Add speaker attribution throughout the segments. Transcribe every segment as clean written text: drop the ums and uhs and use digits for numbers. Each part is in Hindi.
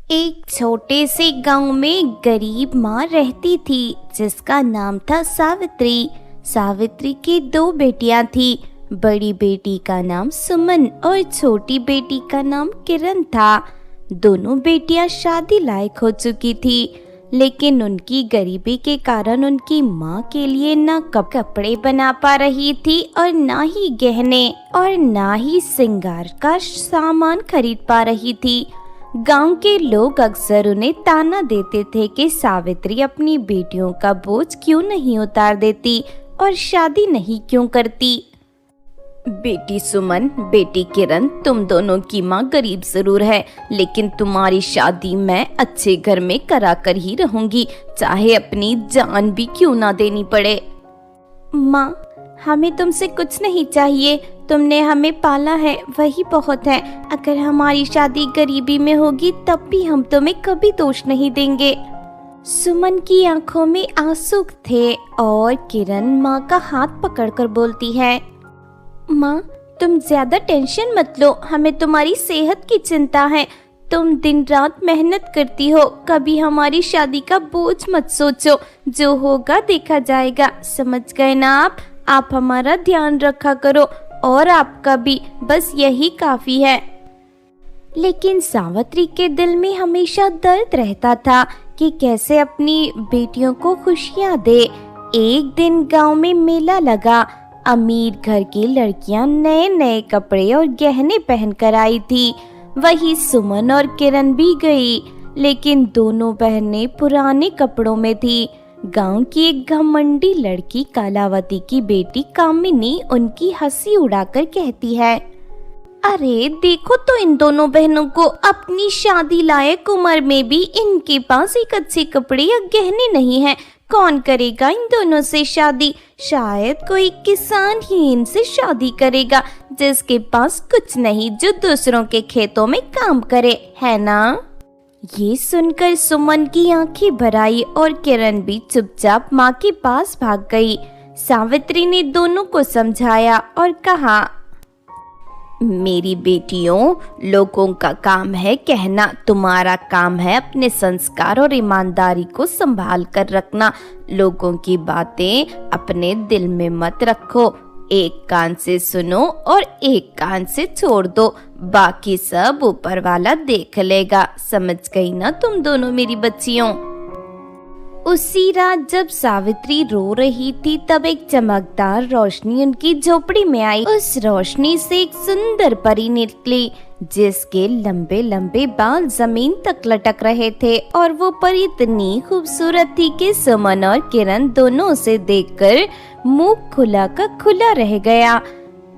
Speaker 1: एक छोटे से गांव में गरीब माँ रहती थी जिसका नाम था सावित्री। सावित्री की दो बेटियां थी। बड़ी बेटी का नाम सुमन और छोटी बेटी का नाम किरण था। दोनों बेटियां शादी लायक हो चुकी थी, लेकिन उनकी गरीबी के कारण उनकी माँ के लिए ना कपड़े बना पा रही थी और ना ही गहने और ना ही श्रृंगार का सामान खरीद पा रही थी। गांव के लोग अक्सर उन्हें ताना देते थे कि सावित्री अपनी बेटियों का बोझ क्यों नहीं उतार देती और शादी नहीं क्यों करती। बेटी सुमन, बेटी किरण, तुम दोनों की माँ गरीब जरूर है, लेकिन तुम्हारी शादी मैं अच्छे घर में करा कर ही रहूंगी, चाहे अपनी जान भी क्यों ना देनी पड़े। माँ, हमें तुमसे कुछ नहीं चाहिए, तुमने हमें पाला है वही बहुत है। अगर हमारी शादी गरीबी में होगी तब भी हम तुम्हें कभी दोष नहीं देंगे। सुमन की आंखों में आंसू थे और किरण माँ का हाथ पकड़कर बोलती है, माँ तुम ज्यादा टेंशन मत लो, हमें तुम्हारी सेहत की चिंता है। तुम दिन रात मेहनत करती हो, कभी हमारी शादी का बोझ मत सोचो, जो होगा देखा जाएगा। समझ गए ना आप हमारा ध्यान रखा करो और आपका भी, बस यही काफी है। लेकिन सावित्री के दिल में हमेशा दर्द रहता था कि कैसे अपनी बेटियों को खुशियां दे। एक दिन गांव में मेला लगा। अमीर घर की लड़कियां नए नए कपड़े और गहने पहनकर आई थी। वही सुमन और किरण भी गई, लेकिन दोनों बहनें पुराने कपड़ों में थी। गांव की एक घमंडी लड़की कलावती की बेटी कामिनी उनकी हंसी उड़ाकर कहती है, अरे देखो तो इन दोनों बहनों को, अपनी शादी लायक उम्र में भी इनके पास एक अच्छे कपड़े या गहने नहीं है। कौन करेगा इन दोनों से शादी? शायद कोई किसान ही इनसे शादी करेगा, जिसके पास कुछ नहीं, जो दूसरों के खेतों में काम करे, है ना? ये सुनकर सुमन की आंखें भर आई और किरण भी चुपचाप माँ के पास भाग गई। सावित्री ने दोनों को समझाया और कहा, मेरी बेटियों, लोगों का काम है कहना, तुम्हारा काम है अपने संस्कार और ईमानदारी को संभाल कर रखना। लोगों की बातें अपने दिल में मत रखो, एक कान से सुनो और एक कान से छोड़ दो, बाकी सब ऊपर वाला देख लेगा। समझ गई ना तुम दोनों मेरी बच्चियों? उसी रात जब सावित्री रो रही थी तब एक चमकदार रोशनी उनकी झोपड़ी में आई। उस रोशनी से एक सुंदर परी निकली जिसके लंबे लंबे बाल जमीन तक लटक रहे थे, और वो परी इतनी खूबसूरत थी कि सुमन और किरण दोनों उसे देखकर मुंह खुला का खुला रह गया।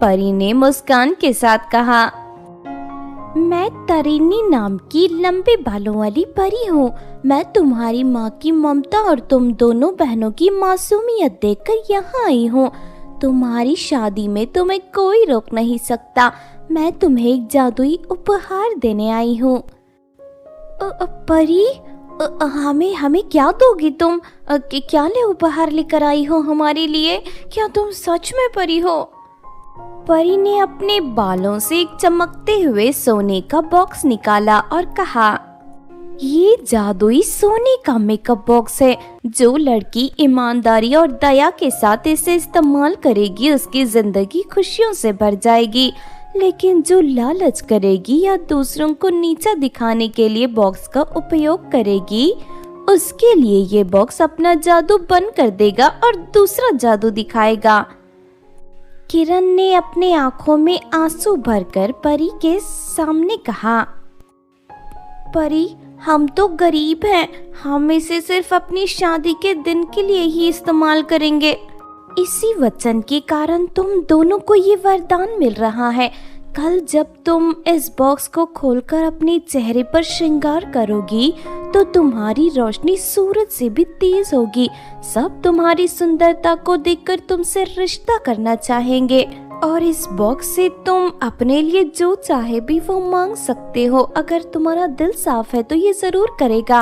Speaker 1: परी ने मुस्कान के साथ कहा, मैं तारिणी नाम की लंबे बालों वाली परी हूँ। मैं तुम्हारी माँ की ममता और तुम दोनों बहनों की मासूमियत देखकर यहाँ आई हूँ। तुम्हारी शादी में तुम्हें कोई रोक नहीं सकता। मैं तुम्हें एक जादुई उपहार देने आई हूँ। परी, हमें क्या दोगी तुम? क्या ले उपहार लेकर आई हो हमारे लिए? क्या तुम सच में परी हो? परी ने अपने बालों से एक चमकते हुए सोने का बॉक्स निकाला और कहा, ये जादुई सोने का मेकअप बॉक्स है। जो लड़की ईमानदारी और दया के साथ इसे इस्तेमाल करेगी उसकी जिंदगी खुशियों से भर जाएगी, लेकिन जो लालच करेगी या दूसरों को नीचा दिखाने के लिए बॉक्स का उपयोग करेगी, उसके लिए ये बॉक्स अपना जादू बंद कर देगा और दूसरा जादू दिखाएगा। किरण ने अपने आंखों में आंसू भरकर परी के सामने कहा, परी, हम तो गरीब हैं, हम इसे सिर्फ अपनी शादी के दिन के लिए ही इस्तेमाल करेंगे। इसी वचन के कारण तुम दोनों को ये वरदान मिल रहा है। कल जब तुम इस बॉक्स को खोलकर अपने चेहरे पर श्रृंगार करोगी तो तुम्हारी रोशनी सूरज से भी तेज होगी। सब तुम्हारी सुंदरता को देखकर तुमसे रिश्ता करना चाहेंगे, और इस बॉक्स से तुम अपने लिए जो चाहे भी वो मांग सकते हो। अगर तुम्हारा दिल साफ है तो ये जरूर करेगा।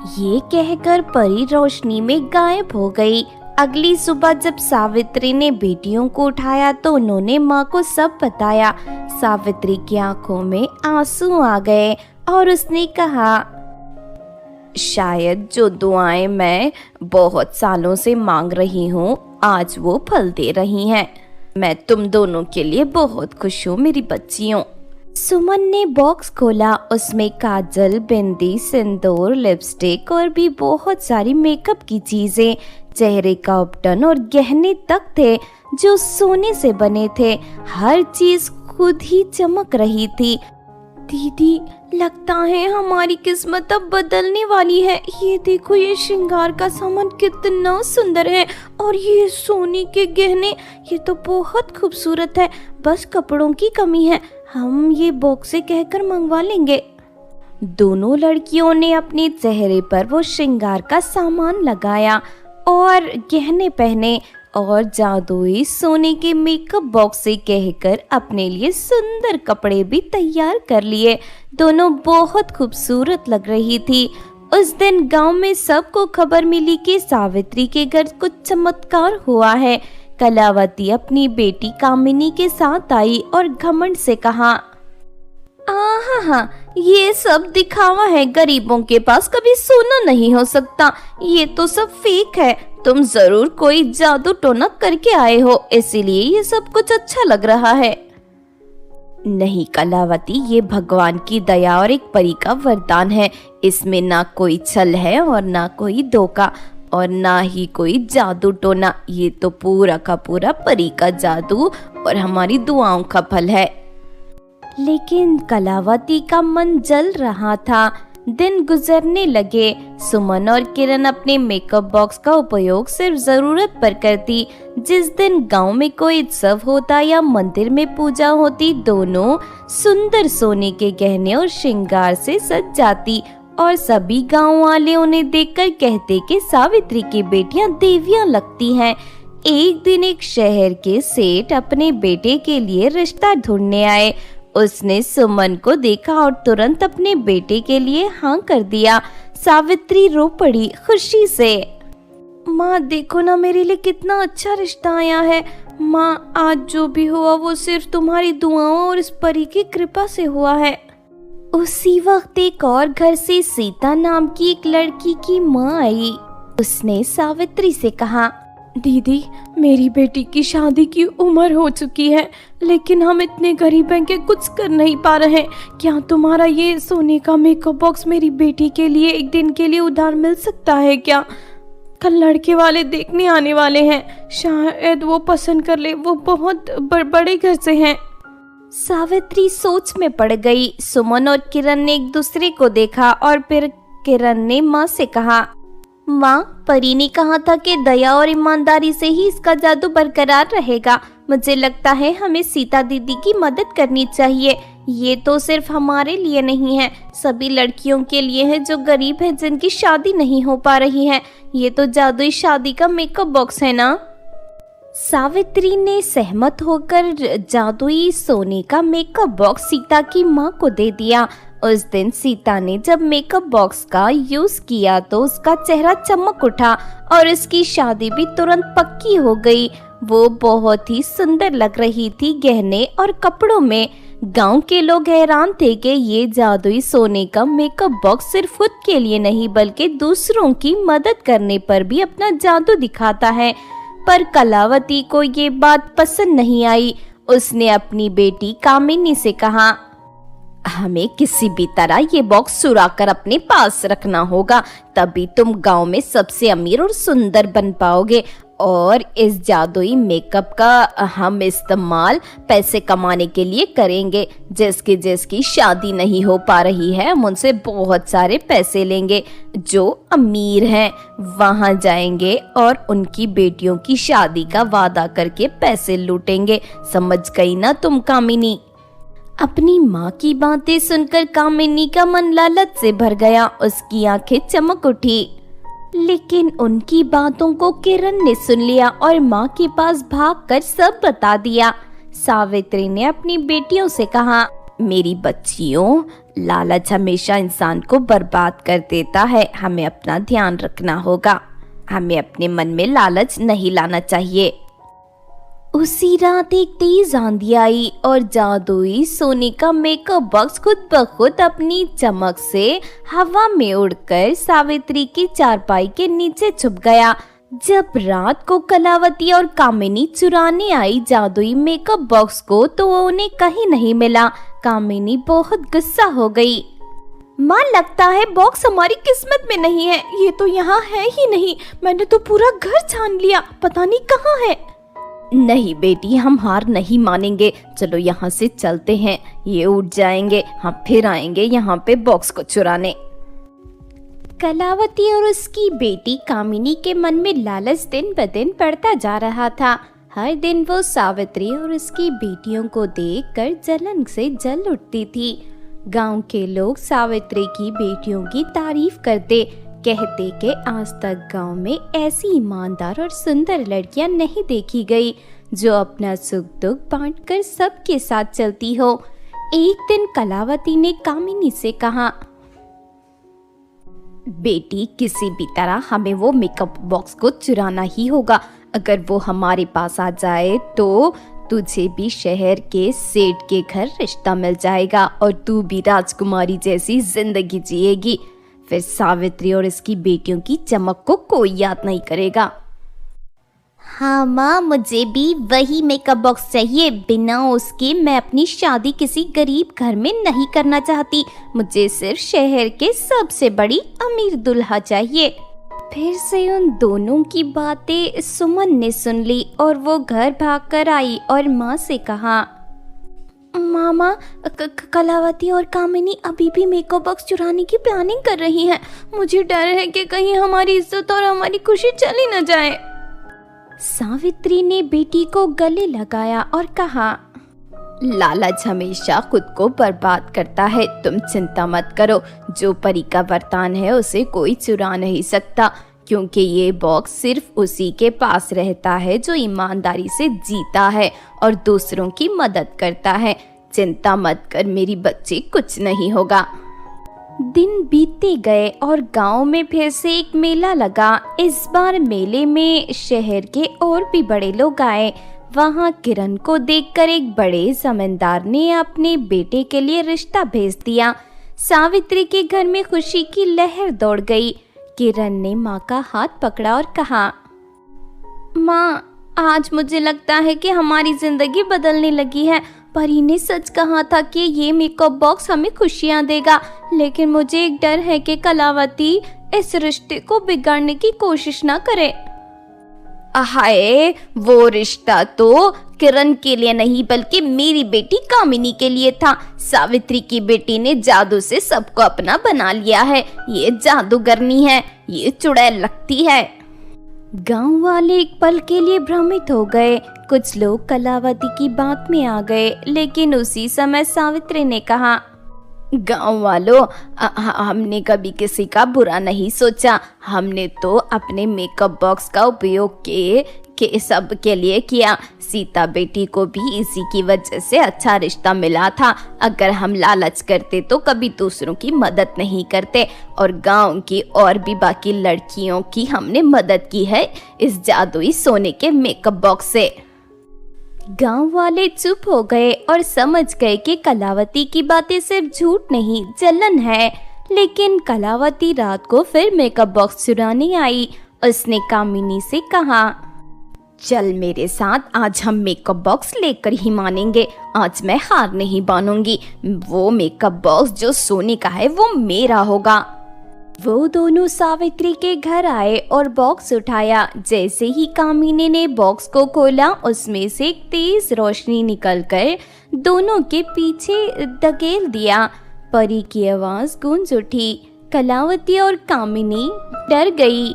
Speaker 1: ये कहकर परी रोशनी में गायब हो गई। अगली सुबह जब सावित्री ने बेटियों को उठाया तो उन्होंने माँ को सब बताया। सावित्री की आंखों में आंसू आ गए और उसने कहा, शायद जो दुआएं मैं बहुत सालों से मांग रही हूँ आज वो फल दे रही हैं। मैं तुम दोनों के लिए बहुत खुश हूँ मेरी बच्चियों। सुमन ने बॉक्स खोला। उसमें काजल, बिंदी, सिंदूर, लिपस्टिक और भी बहुत सारी मेकअप की चीजें, चेहरे का उपटन और गहने तक थे जो सोने से बने थे। हर चीज खुद ही चमक रही थी। दीदी, लगता है हमारी किस्मत अब बदलने वाली है। ये देखो, ये श्रृंगार का सामान कितना सुंदर है और ये सोने के गहने, ये तो बहुत खूबसूरत है। बस कपड़ों की कमी है, हम ये बॉक्स से कहकर मंगवा लेंगे। दोनों लड़कियों ने अपने चेहरे पर वो श्रृंगार का सामान लगाया और गहने पहने और जादुई सोने के मेकअप बॉक्स से कहकर अपने लिए सुंदर कपड़े भी तैयार कर लिए। दोनों बहुत खूबसूरत लग रही थी। उस दिन गांव में सबको खबर मिली कि सावित्री के घर कुछ चमत्कार हुआ है। कलावती अपनी बेटी कामिनी के साथ आई और घमंड से कहा, आहा, ये सब दिखावा है। गरीबों के पास कभी सोना नहीं हो सकता। ये तो सब फेक है। तुम जरूर कोई जादू टोना करके आए हो, इसीलिए ये सब कुछ अच्छा लग रहा है। नहीं कलावती, ये भगवान की दया और एक परी का वरदान है। इसमें ना कोई छल है और ना कोई धोखा और ना ही कोई जादू टोना। ये तो पूरा का पूरा परी का जादू और हमारी दुआओं का फल है। लेकिन कलावती का मन जल रहा था। दिन गुजरने लगे। सुमन और किरण अपने मेकअप बॉक्स का उपयोग सिर्फ जरूरत पर करती। जिस दिन गांव में कोई उत्सव होता या मंदिर में पूजा होती, दोनों सुंदर सोने के गहने और श्रृंगार से सज जाती और सभी गांव वाले उन्हें देखकर कहते कि सावित्री की बेटियां देवियां लगती हैं। एक दिन एक शहर के सेठ अपने बेटे के लिए रिश्ता ढूंढने आए। उसने सुमन को देखा और तुरंत अपने बेटे के लिए हाँ कर दिया। सावित्री रो पड़ी खुशी से। माँ देखो ना, मेरे लिए कितना अच्छा रिश्ता आया है। माँ, आज जो भी हुआ वो सिर्फ तुम्हारी दुआओं और इस परी की कृपा से हुआ है। उसी वक्त एक और घर से सीता नाम की एक लड़की की माँ आई। उसने सावित्री से कहा, दीदी, मेरी बेटी की शादी की उम्र हो चुकी है, लेकिन हम इतने गरीब हैं कि कुछ कर नहीं पा रहे। क्या तुम्हारा ये सोने का मेकअप बॉक्स मेरी बेटी के लिए एक दिन के लिए उधार मिल सकता है क्या? कल लड़के वाले देखने आने वाले हैं, शायद वो पसंद कर ले। वो बहुत बड़े घर से हैं। सावित्री सोच में पड़ गई। सुमन और किरण ने एक दूसरे को देखा और फिर किरण ने माँ से कहा, माँ, परी ने कहा था कि दया और ईमानदारी से ही इसका जादू बरकरार रहेगा। मुझे लगता है हमें सीता दीदी की मदद करनी चाहिए। ये तो सिर्फ हमारे लिए नहीं है, सभी लड़कियों के लिए है जो गरीब हैं, जिनकी शादी नहीं हो पा रही है। ये तो जादुई शादी का मेकअप बॉक्स है ना। सावित्री ने सहमत होकर जादुई सोने का मेकअप बॉक्स सीता की माँ को दे दिया। उस दिन सीता ने जब मेकअप बॉक्स का यूज किया तो उसका चेहरा चमक उठा और उसकी शादी भी तुरंत पक्की हो गई। वो बहुत ही सुंदर लग रही थी गहने और कपड़ों में। गांव के लोग हैरान थे कि ये जादुई सोने का मेकअप बॉक्स सिर्फ खुद के लिए नहीं बल्कि दूसरों की मदद करने पर भी अपना जादू दिखाता है। पर कलावती को ये बात पसंद नहीं आई। उसने अपनी बेटी कामिनी से कहा, हमें किसी भी तरह ये बॉक्स चुरा कर अपने पास रखना होगा, तभी तुम गांव में सबसे अमीर और सुंदर बन पाओगे। और इस जादुई मेकअप का हम इस्तेमाल पैसे कमाने के लिए करेंगे। जिसकी शादी नहीं हो पा रही है, हम उनसे बहुत सारे पैसे लेंगे। जो अमीर हैं वहां जाएंगे और उनकी बेटियों की शादी का वादा करके पैसे लूटेंगे। समझ गई ना तुम कामिनी? अपनी माँ की बातें सुनकर कामिनी का मन लालच से भर गया। उसकी आंखें चमक उठी। लेकिन उनकी बातों को किरण ने सुन लिया और माँ के पास भागकर सब बता दिया। सावित्री ने अपनी बेटियों से कहा, मेरी बच्चियों, लालच हमेशा इंसान को बर्बाद कर देता है। हमें अपना ध्यान रखना होगा। हमें अपने मन में लालच नहीं लाना चाहिए। उसी रात एक तेज आंधी आई और जादुई सोने का मेकअप बॉक्स खुद ब खुद अपनी चमक से हवा में उड़कर सावित्री की चारपाई के नीचे छुप गया। जब रात को कलावती और कामिनी चुराने आई जादुई मेकअप बॉक्स को तो वो उन्हें कहीं नहीं मिला। कामिनी बहुत गुस्सा हो गई। माँ, लगता है बॉक्स हमारी किस्मत में नहीं है, ये तो यहाँ है ही नहीं। मैंने तो पूरा घर छान लिया, पता नहीं कहाँ है। नहीं बेटी, हम हार नहीं मानेंगे। चलो यहाँ से चलते हैं, ये उठ जाएंगे, हम फिर आएंगे यहाँ पे बॉक्स को चुराने। कलावती और उसकी बेटी कामिनी के मन में लालच दिन ब दिन बढ़ता जा रहा था। हर दिन वो सावित्री और उसकी बेटियों को देखकर जलन से जल उठती थी। गांव के लोग सावित्री की बेटियों की तारीफ करते, कहते कि आज तक गांव में ऐसी ईमानदार और सुंदर लड़कियां नहीं देखी गई जो अपना सुख दुख बांटकर सबके साथ चलती हो। एक दिन कलावती ने कामिनी से कहा, बेटी, किसी भी तरह हमें वो मेकअप बॉक्स को चुराना ही होगा। अगर वो हमारे पास आ जाए तो तुझे भी शहर के सेठ के घर रिश्ता मिल जाएगा और तू भी राजकुमारी जैसी जिंदगी जिएगी। फिर सावित्री और इसकी बेटियों की चमक को कोई याद नहीं करेगा। हाँ माँ, मुझे भी वही मेकअप बॉक्स चाहिए। बिना उसके मैं अपनी शादी किसी गरीब घर में नहीं करना चाहती। मुझे सिर्फ शहर के सबसे बड़ी अमीर दूल्हा चाहिए। फिर से उन दोनों की बातें सुमन ने सुन ली और वो घर भागकर आई और माँ से कहा, मामा, कलावती और कामिनी अभी भी मेकअप बॉक्स चुराने की प्लानिंग कर रही हैं। मुझे डर है कि कहीं हमारी इज्जत और हमारी खुशी चली न जाए। सावित्री ने बेटी को गले लगाया और कहा, लालच हमेशा खुद को बर्बाद करता है। तुम चिंता मत करो, जो परी का वरदान है उसे कोई चुरा नहीं सकता, क्योंकि ये बॉक्स सिर्फ उसी के पास रहता है जो ईमानदारी से जीता है और दूसरों की मदद करता है। चिंता मत कर मेरी बच्ची, कुछ नहीं होगा। दिन बीतते गए और गांव में फिर से एक मेला लगा। इस बार मेले में शहर के और भी बड़े लोग आए। वहां किरण को देखकर एक बड़े जमींदार ने अपने बेटे के लिए रिश्ता भेज दिया। सावित्री के घर में खुशी की लहर दौड़ गई। किरण ने माँ का हाथ पकड़ा और कहा, माँ, आज मुझे लगता है कि हमारी जिंदगी बदलने लगी है। परी ने सच कहा था कि ये मेकअप बॉक्स हमें खुशियाँ देगा, लेकिन मुझे एक डर है कि कलावती इस रिश्ते को बिगाड़ने की कोशिश ना करे। हाय, वो रिश्ता तो किरण के लिए नहीं बल्कि मेरी बेटी कामिनी के लिए था। सावित्री की बेटी ने जादू से सबको अपना बना लिया है। ये जादूगरनी है, ये चुड़ैल लगती है। गांव वाले एक पल के लिए भ्रमित हो गए। कुछ लोग कलावती की बात में आ गए, लेकिन उसी समय सावित्री ने कहा, गांव वालों, हमने कभी किसी का बुरा नहीं सोचा। हमने तो अपने मेकअप बॉक्स का उपयोग के सब के लिए किया। सीता बेटी को भी इसी की वजह से अच्छा रिश्ता मिला था। अगर हम लालच करते तो कभी दूसरों की मदद नहीं करते, और गांव की और भी बाकी लड़कियों की हमने मदद की है इस जादुई सोने के मेकअप बॉक्स से। गांव वाले चुप हो गए और समझ गए कि कलावती की बातें सिर्फ झूठ नहीं, जलन है। लेकिन कलावती रात को फिर मेकअप बॉक्स चुराने आई। उसने कामिनी से कहा, चल मेरे साथ, आज हम मेकअप बॉक्स लेकर ही मानेंगे। आज मैं हार नहीं मानूंगी। वो मेकअप बॉक्स जो सोने का है वो मेरा होगा। वो दोनों सावित्री के घर आए और बॉक्स उठाया। जैसे ही कामिनी ने बॉक्स को खोला, उसमें से एक तेज रोशनी निकलकर दोनों के पीछे धकेल दिया। परी की आवाज गूंज उठी। कलावती और कामिनी डर गई।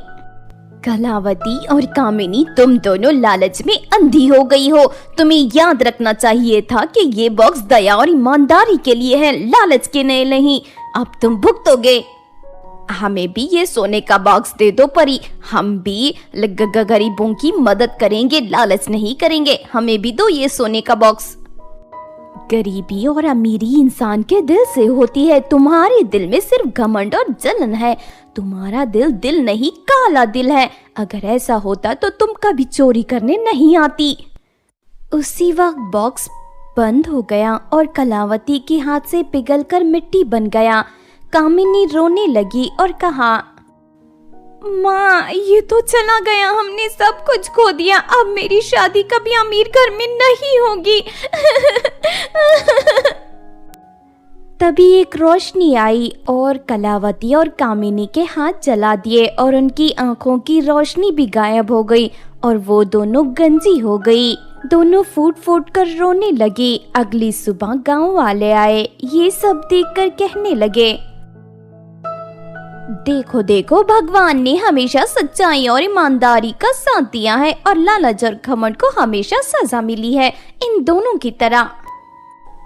Speaker 1: कलावती और कामिनी, तुम दोनों लालच में अंधी हो गई हो। तुम्हें याद रखना चाहिए था कि ये बॉक्स दया और ईमानदारी के लिए है, लालच के लिए नहीं। अब तुम भुगतोगे। हमें भी ये सोने का बॉक्स दे दो परी, हम भी गरीबों की मदद करेंगे, लालच नहीं करेंगे। हमें भी दो ये सोने का बॉक्स। गरीबी और अमीरी इंसान के दिल से होती है। तुम्हारे दिल में सिर्फ घमंड और जलन है। तुम्हारा दिल नहीं, काला दिल है। अगर ऐसा होता तो तुम कभी चोरी करने नहीं आती। उसी वक्त बॉक्स बंद हो गया और कलावती के हाथ से पिघलकर मिट्टी बन गया। कामिनी रोने लगी और कहा, माँ, ये तो चला गया, हमने सब कुछ खो दिया। अब मेरी शादी कभी अमीर घर में नहीं होगी। तभी एक रोशनी आई और कलावती और कामिनी के हाथ जला दिए और उनकी आंखों की रोशनी भी गायब हो गई और वो दोनों गंजी हो गई। दोनों फूट फूट कर रोने लगी। अगली सुबह गांव वाले आए। ये सब देखकर कहने लगे, देखो देखो, भगवान ने हमेशा सच्चाई और ईमानदारी का साथ दिया है और लालच और घमंड को हमेशा सजा मिली है, इन दोनों की तरह।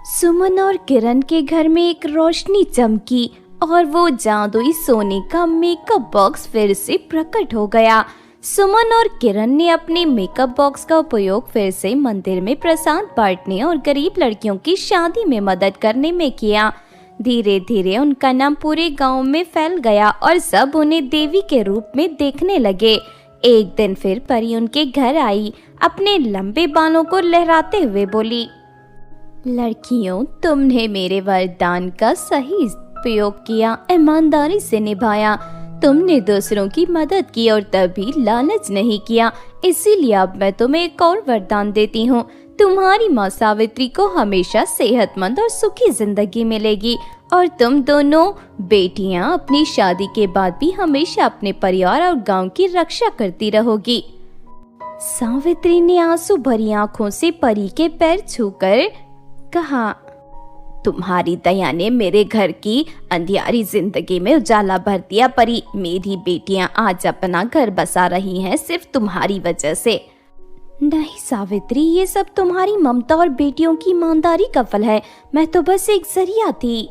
Speaker 1: सुमन और किरण के घर में एक रोशनी चमकी और वो जादुई सोने का मेकअप बॉक्स फिर से प्रकट हो गया। सुमन और किरण ने अपने मेकअप बॉक्स का उपयोग फिर से मंदिर में प्रसाद बांटने और गरीब लड़कियों की शादी में मदद करने में किया। धीरे धीरे उनका नाम पूरे गांव में फैल गया और सब उन्हें देवी के रूप में देखने लगे। एक दिन फिर परी उनके घर आई। अपने लंबे बालों को लहराते हुए बोली, लड़कियों, तुमने मेरे वरदान का सही उपयोग किया, ईमानदारी से निभाया। तुमने दूसरों की मदद की और तभी लालच नहीं किया। इसीलिए अब मैं तुम्हें एक और वरदान देती हूँ। तुम्हारी माँ सावित्री को हमेशा सेहतमंद और सुखी जिंदगी मिलेगी और तुम दोनों बेटियाँ अपनी शादी के बाद भी हमेशा अपने परिवार और गांव की रक्षा करती रहोगी। सावित्री ने आंसू भरी आंखों से परी के पैर छूकर कहा, तुम्हारी दया ने मेरे घर की अंधियारी जिंदगी में उजाला भर दिया परी। मेरी बेटियां आज अपना घर बसा रही हैं सिर्फ तुम्हारी वजह से। नहीं सावित्री, ये सब तुम्हारी ममता और बेटियों की ईमानदारी का फल है। मैं तो बस एक जरिया थी।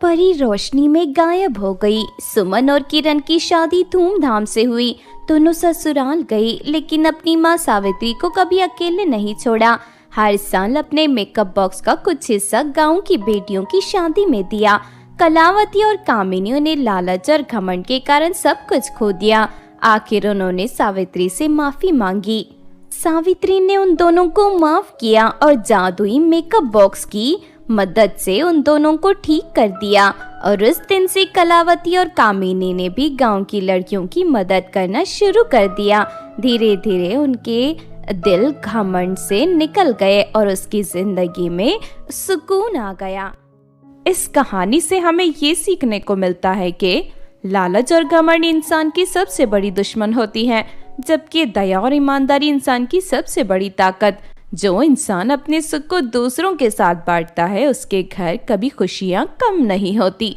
Speaker 1: परी रोशनी में गायब हो गई। सुमन और किरण की शादी धूमधाम से हुई। दोनों ससुराल गई, लेकिन अपनी माँ सावित्री को कभी अकेले नहीं छोड़ा। हर साल अपने मेकअप बॉक्स का कुछ हिस्सा गांव की बेटियों की शादी में दिया। कलावती और कामिनी ने लालच और घमंड के कारण सब कुछ खो दिया। आखिर उन्होंने सावित्री से माफी मांगी। सावित्री ने उन दोनों को माफ किया और जादुई मेकअप बॉक्स की मदद से उन दोनों को ठीक कर दिया। और उस दिन से कलावती और कामिनी ने भी गांव की लड़कियों की मदद करना शुरू कर दिया। धीरे धीरे उनके दिल घमंड से निकल गए और उसकी जिंदगी में सुकून आ गया।
Speaker 2: इस कहानी से हमें ये सीखने को मिलता है कि लालच और घमंड इंसान की सबसे बड़ी दुश्मन होती है, जबकि दया और ईमानदारी इंसान की सबसे बड़ी ताकत। जो इंसान अपने सुख को दूसरों के साथ बांटता है, उसके घर कभी खुशियां कम नहीं होती।